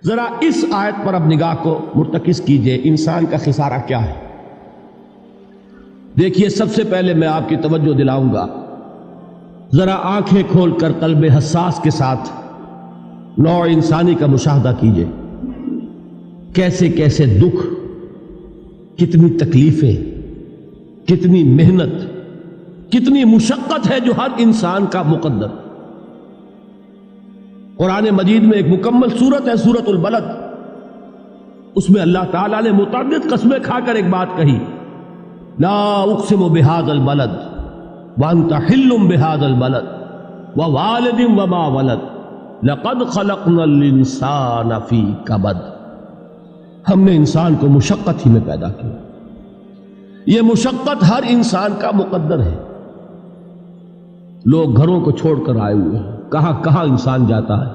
ذرا اس آیت پر اب نگاہ کو مرتکز کیجئے، انسان کا خسارہ کیا ہے؟ دیکھیے، سب سے پہلے میں آپ کی توجہ دلاؤں گا، ذرا آنکھیں کھول کر قلب حساس کے ساتھ نوع انسانی کا مشاہدہ کیجئے، کیسے کیسے دکھ، کتنی تکلیفیں، کتنی محنت، کتنی مشقت ہے جو ہر انسان کا مقدر۔ قرآن مجید میں ایک مکمل سورت ہے، سورت البلد، اس میں اللہ تعالیٰ نے متعدد قسمیں کھا کر ایک بات کہی، لا اقسم بہذا البلد وانت حل بہذا البلد ووالد وما ولد لقد خلقنا الانسان فی کبد۔ ہم نے انسان کو مشقت ہی میں پیدا کیا، یہ مشقت ہر انسان کا مقدر ہے۔ لوگ گھروں کو چھوڑ کر آئے ہوئے ہیں، کہاں کہاں انسان جاتا ہے،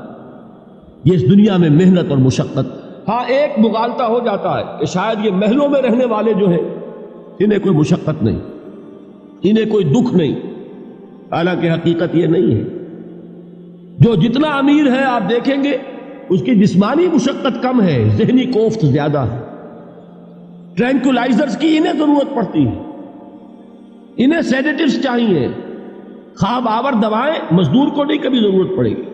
یہ اس دنیا میں محنت اور مشقت۔ ہاں، ایک مغالطہ ہو جاتا ہے کہ شاید یہ محلوں میں رہنے والے جو ہیں انہیں کوئی مشقت نہیں، انہیں کوئی دکھ نہیں، حالانکہ حقیقت یہ نہیں ہے۔ جو جتنا امیر ہے آپ دیکھیں گے اس کی جسمانی مشقت کم ہے، ذہنی کوفت زیادہ ہے۔ ٹرینکولائزرز کی انہیں ضرورت پڑتی ہے، انہیں سیڈیٹیوز چاہیے، خواب آور دوائیں مزدور کو نہیں کبھی ضرورت پڑے گی۔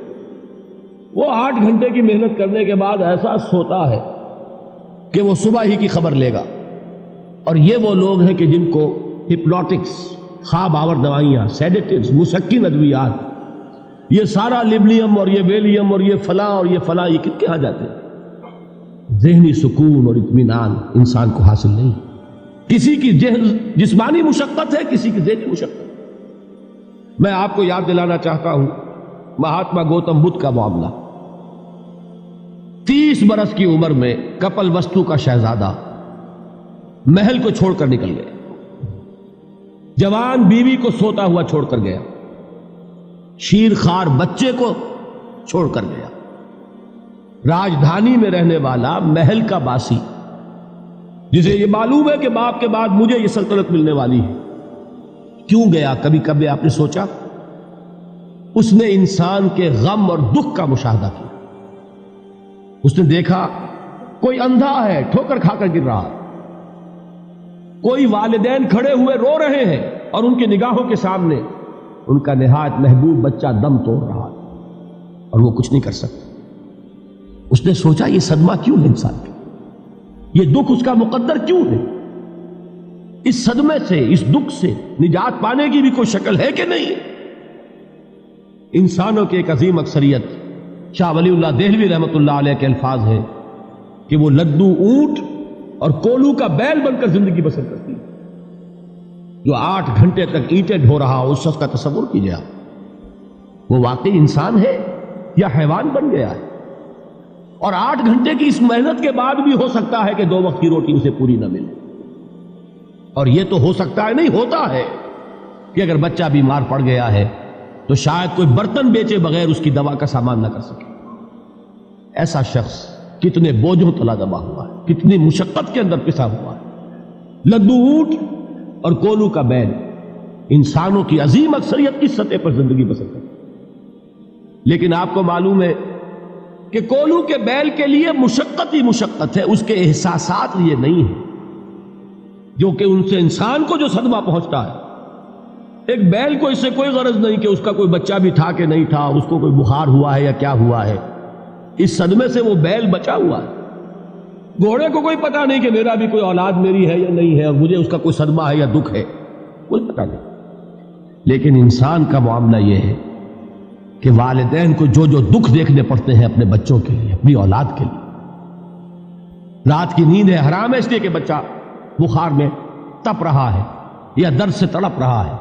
وہ 8 گھنٹے کی محنت کرنے کے بعد ایسا سوتا ہے کہ وہ صبح ہی کی خبر لے گا۔ اور یہ وہ لوگ ہیں کہ جن کو ہپنوٹکس، خواب آور دوائیاں، سیڈیٹیوز، مسکن ادویات، یہ سارا لیبلیم اور یہ ویلیم اور یہ فلاں اور یہ فلاں، یہ کت کے ہاں جاتے ہیں؟ ذہنی سکون اور اطمینان انسان کو حاصل نہیں۔ کسی کی جسمانی مشقت ہے، کسی کی ذہنی مشقت۔ میں آپ کو یاد دلانا چاہتا ہوں مہاتما گوتم بدھ کا معاملہ۔ 30 برس کی عمر میں کپل وستو کا شہزادہ محل کو چھوڑ کر نکل گیا، جوان بیوی کو سوتا ہوا چھوڑ کر گیا، شیر خوار بچے کو چھوڑ کر گیا۔ راجدھانی میں رہنے والا محل کا باسی، جسے یہ معلوم ہے کہ باپ کے بعد مجھے یہ سلطنت ملنے والی ہے، کیوں گیا؟ کبھی کبھی آپ نے سوچا؟ اس نے انسان کے غم اور دکھ کا مشاہدہ کیا۔ اس نے دیکھا کوئی اندھا ہے، ٹھوکر کھا کر گر رہا ہے، کوئی والدین کھڑے ہوئے رو رہے ہیں اور ان کی نگاہوں کے سامنے ان کا نہایت محبوب بچہ دم توڑ رہا ہے اور وہ کچھ نہیں کر سکتا۔ اس نے سوچا یہ صدمہ کیوں ہے انسان کا، یہ دکھ اس کا مقدر کیوں ہے؟ اس صدمے سے، اس دکھ سے نجات پانے کی بھی کوئی شکل ہے کہ نہیں؟ انسانوں کی ایک عظیم اکثریت، شاہ ولی اللہ دہلوی رحمۃ اللہ علیہ کے الفاظ ہیں کہ وہ لدو اونٹ اور کولو کا بیل بن کر زندگی بسر کرتی ہے۔ جو 8 گھنٹے تک اینٹیں ڈھو رہا ہو، اس شخص کا تصور کیجیے آپ، وہ واقعی انسان ہے یا حیوان بن گیا ہے؟ اور 8 گھنٹے کی اس محنت کے بعد بھی ہو سکتا ہے کہ 2 وقت کی روٹی اسے پوری نہ ملے۔ اور یہ تو ہو سکتا ہے، نہیں ہوتا ہے، کہ اگر بچہ بیمار پڑ گیا ہے تو شاید کوئی برتن بیچے بغیر اس کی دوا کا سامان نہ کر سکے۔ ایسا شخص کتنے بوجھوں تلا دبا ہوا ہے، کتنی مشقت کے اندر پسا ہوا ہے۔ لدو اونٹ اور کولو کا بیل، انسانوں کی عظیم اکثریت کی سطح پر زندگی بسر کرتی ہے۔ لیکن آپ کو معلوم ہے کہ کولو کے بیل کے لیے مشقت ہی مشقت ہے، اس کے احساسات یہ نہیں ہیں جو کہ ان سے انسان کو جو صدمہ پہنچتا ہے۔ ایک بیل کو اس سے کوئی غرض نہیں کہ اس کا کوئی بچہ بھی تھا کہ نہیں تھا، اس کو کوئی بخار ہوا ہے یا کیا ہوا ہے، اس صدمے سے وہ بیل بچا ہوا ہے۔ گھوڑے کو کوئی پتہ نہیں کہ میرا بھی کوئی اولاد میری ہے یا نہیں ہے، اور مجھے اس کا کوئی صدمہ ہے یا دکھ ہے، کوئی پتہ نہیں۔ لیکن انسان کا معاملہ یہ ہے کہ والدین کو جو جو دکھ دیکھنے پڑتے ہیں اپنے بچوں کے لیے، اپنی اولاد کے لیے۔ رات کی نیند ہے حرام ہے اس لیے کہ بچہ بخار میں تپ رہا ہے یا درد سے تڑپ رہا ہے،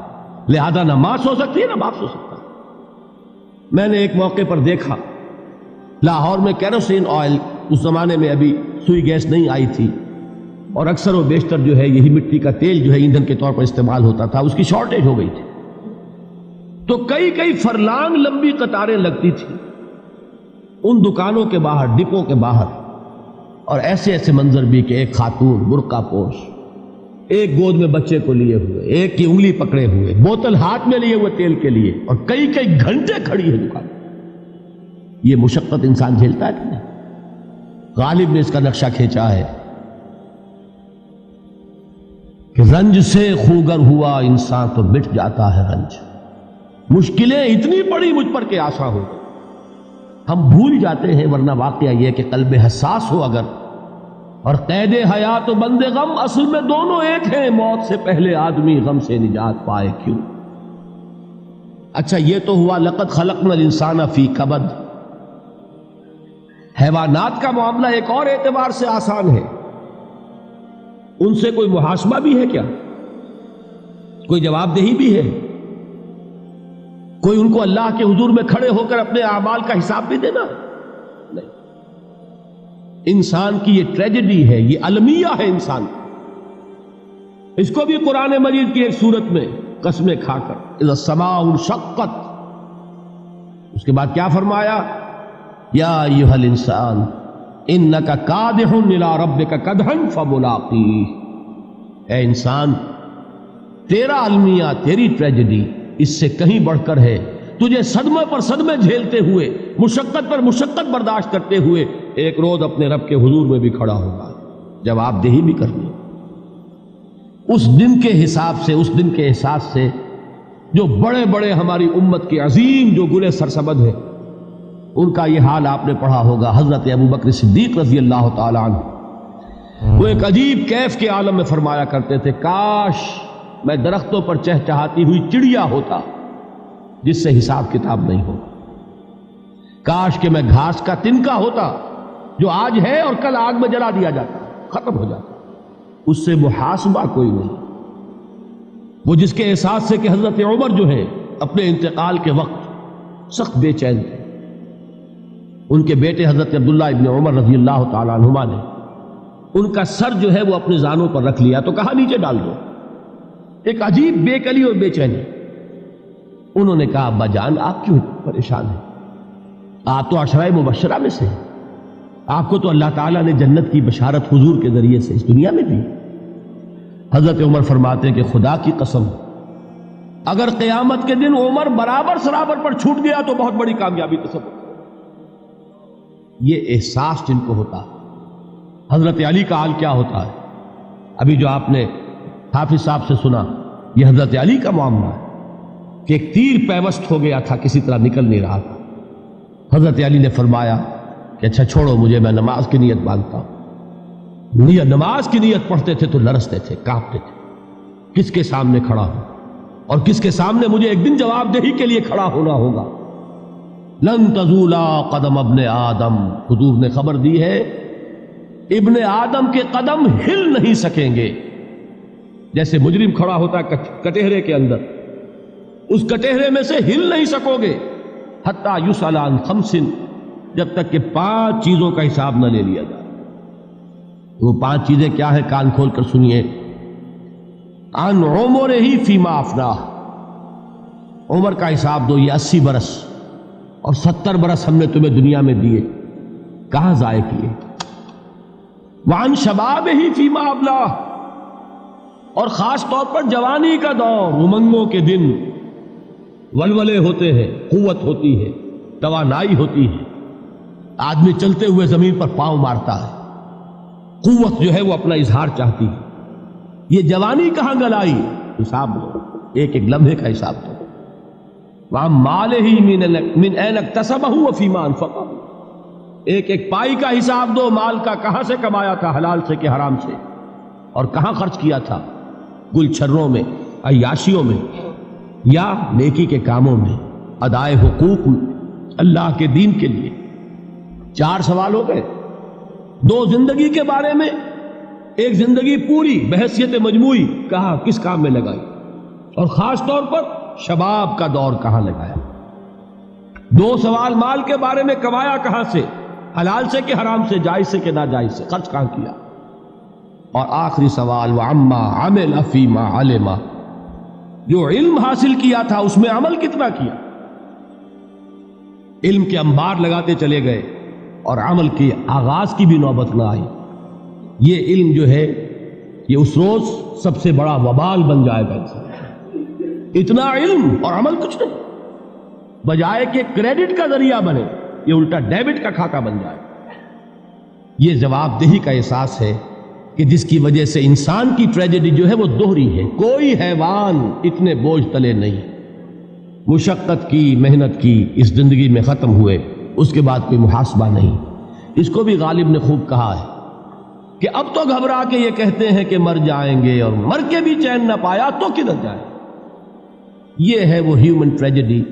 لہذا نہ ماں سو سکتی ہے نہ باپ سو سکتا۔ میں نے ایک موقع پر دیکھا، لاہور میں کیروسین آئل، اس زمانے میں ابھی سوئی گیس نہیں آئی تھی، اور اکثر و بیشتر جو ہے یہی مٹی کا تیل جو ہے ایندھن کے طور پر استعمال ہوتا تھا، اس کی شارٹیج ہو گئی تھی۔ تو کئی فرلانگ لمبی قطاریں لگتی تھی ان دکانوں کے باہر، ڈپوں کے باہر، اور ایسے منظر بھی کہ ایک خاتون برقع پوش، ایک گود میں بچے کو لیے ہوئے، ایک کی انگلی پکڑے ہوئے، بوتل ہاتھ میں لیے ہوئے تیل کے لیے، اور کئی گھنٹے کھڑی ہے دکان۔ یہ مشقت انسان جھیلتا ہے کہ نہیں؟ غالب نے اس کا نقشہ کھینچا ہے کہ رنج سے خوگر ہوا انسان تو مٹ جاتا ہے رنج. مشکلیں اتنی پڑی مجھ پر کہ آسان ہو گئی. ہم بھول جاتے ہیں، ورنہ واقعہ یہ کہ قلب حساس ہو اگر، اور قید حیات و بند غم اصل میں دونوں ایک ہیں. موت سے پہلے آدمی غم سے نجات پائے کیوں؟ اچھا یہ تو ہوا لقد خلقنا الانسان فی کبد. حیوانات کا معاملہ ایک اور اعتبار سے آسان ہے. ان سے کوئی محاسبہ بھی ہے کیا؟ کوئی جواب دہی بھی ہے؟ کوئی ان کو اللہ کے حضور میں کھڑے ہو کر اپنے اعمال کا حساب بھی دینا؟ نہیں. انسان کی یہ ٹریجڈی ہے، یہ المیہ ہے انسان. اس کو بھی قرآن مجید کی ایک سورت میں قسمیں کھا کر اذا السماء انشقت، اس کے بعد کیا فرمایا؟ یا ایھا الانسان انک کادح الی ربک کدحا فملاقیہ. اے انسان، تیرا المیہ، تیری ٹریجڈی اس سے کہیں بڑھ کر ہے. تجھے صدمے پر صدمے جھیلتے ہوئے، مشقت پر مشقت برداشت کرتے ہوئے ایک روز اپنے رب کے حضور میں بھی کھڑا ہوگا، جواب دہی بھی کرنی. اس دن کے حساب سے، اس دن کے احساس سے جو بڑے بڑے ہماری امت کے عظیم جو گلے سرسبد ہیں، ان کا یہ حال آپ نے پڑھا ہوگا. حضرت ابوبکر صدیق رضی اللہ تعالی عنہ وہ ایک عجیب کیف کے عالم میں فرمایا کرتے تھے، کاش میں درختوں پر چہچہاتی ہوئی چڑیا ہوتا جس سے حساب کتاب نہیں ہو. کاش کہ میں گھاس کا تنکا ہوتا جو آج ہے اور کل آگ میں جلا دیا جاتا، ختم ہو جاتا، اس سے محاسبہ کوئی نہیں. وہ جس کے احساس سے کہ حضرت عمر جو ہے اپنے انتقال کے وقت سخت بے چین تھے. ان کے بیٹے حضرت عبداللہ ابن عمر رضی اللہ تعالیٰ عنہما نے ان کا سر جو ہے وہ اپنے زانوں پر رکھ لیا تو کہا نیچے ڈال دو. ایک عجیب بے کلی اور بے چینی. انہوں نے کہا ابا جان آپ کیوں پریشان ہیں؟ آپ تو عشرہ مبشرہ میں سے ہیں، آپ کو تو اللہ تعالیٰ نے جنت کی بشارت حضور کے ذریعے سے اس دنیا میں دی. حضرت عمر فرماتے ہیں کہ خدا کی قسم اگر قیامت کے دن عمر برابر سرابر پر چھوٹ گیا تو بہت بڑی کامیابی تصور. یہ احساس جن کو ہوتا، حضرت علی کا حال کیا ہوتا ہے؟ ابھی جو آپ نے حافظ صاحب سے سنا، یہ حضرت علی کا معاملہ ہے کہ ایک تیر پیوست ہو گیا تھا، کسی طرح نکل نہیں رہا تھا. حضرت علی نے فرمایا کہ اچھا چھوڑو مجھے، میں نماز کی نیت باندھتا ہوں. نماز کی نیت پڑھتے تھے تو لرزتے تھے، کانپتے تھے. کس کے سامنے کھڑا ہوں اور کس کے سامنے مجھے ایک دن جواب دہی کے لیے کھڑا ہونا ہوگا. لن تزولا قدم ابن آدم، حضور نے خبر دی ہے ابن آدم کے قدم ہل نہیں سکیں گے. جیسے مجرم کھڑا ہوتا ہے کٹہرے کے اندر، اس کٹہرے میں سے ہل نہیں سکو گے حتی یسأل عن خمس، جب تک کہ 5 چیزوں کا حساب نہ لے لیا جائے. وہ 5 چیزیں کیا ہیں؟ کان کھول کر سنیے. عن عمرہ فیما افناہ، عمر کا حساب دو. یہ 80 برس اور 70 برس ہم نے تمہیں دنیا میں دیے، کہاں ضائع کیے؟ وعن شبابہ فیما ابلاہ، اور خاص طور پر جوانی کا دور، امنگوں کے دن، ولولے ہوتے ہیں، قوت ہوتی ہے، توانائی ہوتی ہے، آدمی چلتے ہوئے زمین پر پاؤں مارتا ہے، قوت جو ہے وہ اپنا اظہار چاہتی ہے. یہ جوانی کہاں گلائی؟ حساب دو، ایک ایک لمحے کا حساب دو. وَعَن مَالِهِ مِنْ أَيْنَ اكْتَسَبَهُ وَفِيمَا أَنْفَقَهُ، ایک ایک پائی کا حساب دو. مال کا کہاں سے کمایا تھا، حلال سے کہ حرام سے، اور کہاں خرچ کیا تھا، گل چھروں میں، عیاشیوں میں، یا نیکی کے کاموں میں، ادائے حقوق اللہ کے دین کے لیے. 4 سوال ہو گئے. 2 زندگی کے بارے میں، ایک زندگی پوری بحیثیت مجموعی کہاں کس کام میں لگائی، اور خاص طور پر شباب کا دور کہاں لگایا. 2 سوال مال کے بارے میں، کمایا کہاں سے، حلال سے کہ حرام سے، جائز سے کہ ناجائز سے، خرچ کہاں کیا. اور آخری سوال وعما عمل فیما علم، جو علم حاصل کیا تھا اس میں عمل کتنا کیا. علم کے انبار لگاتے چلے گئے اور عمل کے آغاز کی بھی نوبت نہ آئی. یہ علم جو ہے یہ اس روز سب سے بڑا وبال بن جائے گا. انسان اتنا علم اور عمل کچھ نہیں، بجائے کہ کریڈٹ کا ذریعہ بنے یہ الٹا ڈیبٹ کا کھاتہ بن جائے. یہ جواب دہی کا احساس ہے کہ جس کی وجہ سے انسان کی ٹریجڈی جو ہے وہ دوہری ہے. کوئی حیوان اتنے بوجھ تلے نہیں. مشقت کی، محنت کی، اس زندگی میں ختم ہوئے، اس کے بعد کوئی محاسبہ نہیں. اس کو بھی غالب نے خوب کہا ہے کہ اب تو گھبرا کے یہ کہتے ہیں کہ مر جائیں گے، اور مر کے بھی چین نہ پایا تو کدھر جائے. یہ ہے وہ ہیومن ٹریجڈی